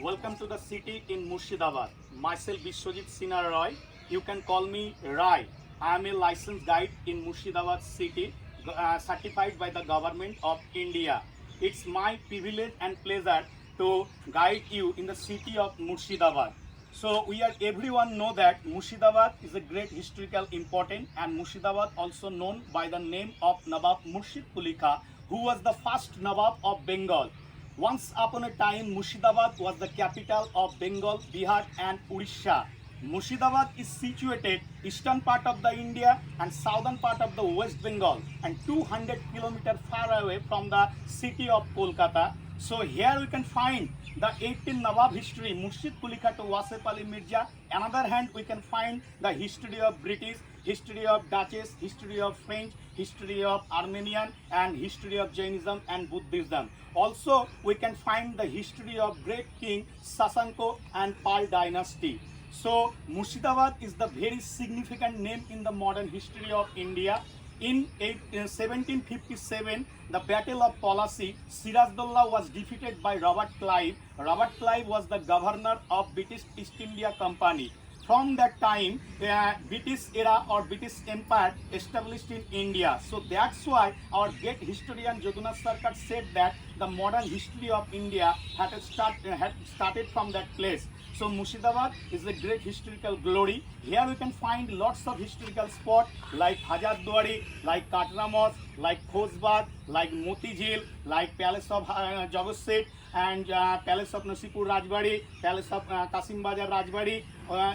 Welcome to the city in Murshidabad. Myself Biswajit Sinha Roy. You can call me Rai. I am a licensed guide in Murshidabad city, certified by the government of India. It's my privilege and pleasure to guide you in the city of Murshidabad. So everyone know that Murshidabad is a great historical important, and Murshidabad also known by the name of Nawab Murshid Quli Khan, who was the first Nawab of Bengal. Once upon a time, Murshidabad was the capital of Bengal, Bihar and Odisha. Murshidabad is situated eastern part of the India and southern part of the West Bengal and 200 kilometers far away from the city of Kolkata. So here we can find the 18 Nawab history, Murshid Quli Khan to Wasif Ali Mirza. Another hand we can find the history of British, history of Duchess, history of French, history of Armenian and history of Jainism and Buddhism. Also we can find the history of great king Sasanko and Pal dynasty. So Murshidabad is the very significant name in the modern history of India. In 1757, the Battle of Plassey, Sirajdollah was defeated by Robert Clive. Robert Clive was the governor of British East India Company. From that time, British era or British Empire established in India. So that's why our great historian Jagannath Sarkar said that the modern history of India had started from that place. So Murshidabad is a great historical glory. Here we can find lots of historical spots like Hazarduary, like Katramos, like Khosbad, like Motijil, like Palace of Jagat Seth, and Palace of Nasipur Rajbari, Palace of Kasim Bajar Rajbari,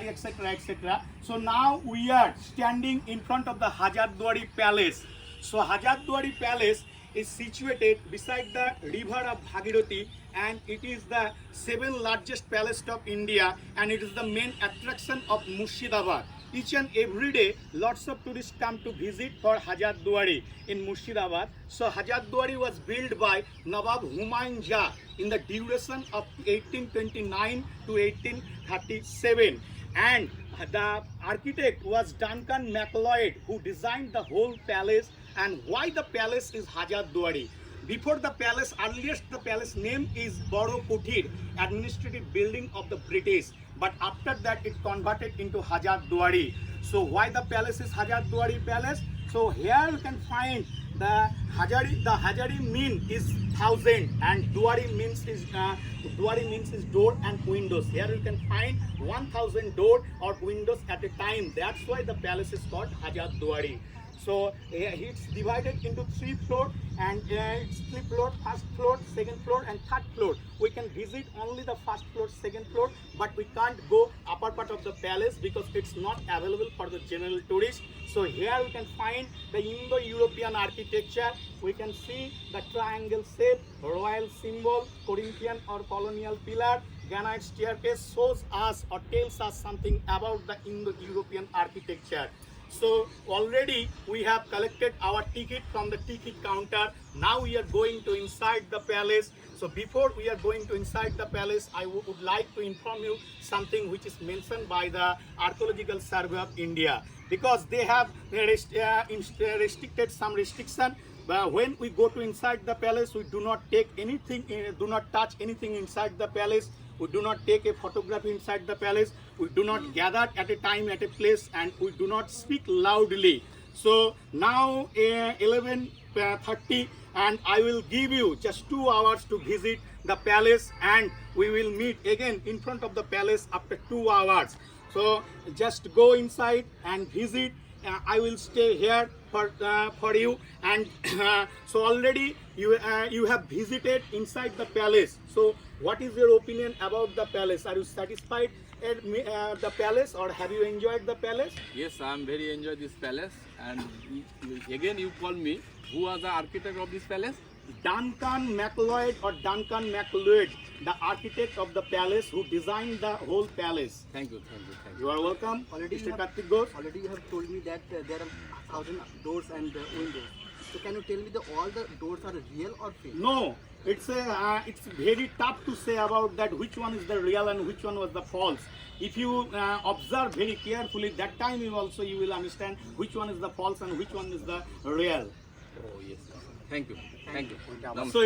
etc. etc. So now we are standing in front of the Hazarduary Palace. So Hazarduary Palace is situated beside the river of Bhagirathi, and it is the 7th largest palace of India, and it is the main attraction of Murshidabad. Each and every day lots of tourists come to visit for Hazarduary in Murshidabad. So Hazarduary was built by Nawab Humayun Jah in the duration of 1829 to 1837, and the architect was Duncan MacLeod, who designed the whole palace. And why the palace is Hazarduary? Before the palace, earliest the palace name is Boro Kutir, administrative building of the British. But after that it converted into Hazarduary. So why the palace is Hazarduary Palace? So here you can find the Hazari mean is 1000 and Duari means is door and windows. Here you can find 1000 door or windows at a time. That's why the palace is called Hazarduary. So it's divided into 3 floors, and it's 3 floors, first floor, second floor and third floor. We can visit only the first floor, second floor, but we can't go upper part of the palace because it's not available for the general tourists. So here we can find the Indo-European architecture. We can see the triangle shape, royal symbol, Corinthian or colonial pillar, granite staircase shows us or tells us something about the Indo-European architecture. So already we have collected our ticket from the ticket counter. Now we are going to inside the palace. So before we are going to inside the palace, I would like to inform you something which is mentioned by the Archaeological Survey of India, because they have restricted some restriction. When we go to inside the palace, we do not take anything, do not touch anything inside the palace. We do not take a photography inside the palace. We do not gather at a time at a place, and we do not speak loudly. So now 11:30, and I will give you just 2 hours to visit the palace, and we will meet again in front of the palace after 2 hours. So just go inside and visit. I will stay here for you, and so already you have visited inside the palace. So what is your opinion about the palace? Are you satisfied at the palace, or have you enjoyed the palace? Yes, I am very enjoyed this palace. And again you call me, who was the architect of this palace? Duncan MacLeod or Duncan MacLeod, the architect of the palace, who designed the whole palace. Thank you. You are welcome. Already Mr. Kartik Ghosh. Already you have told me that there are 1000 doors and windows. So can you tell me all the doors are real or fake? No, it's very tough to say about that which one is the real and which one was the false. If you observe very carefully, that time you will understand which one is the false and which one is the real. Oh yes. Thank you. So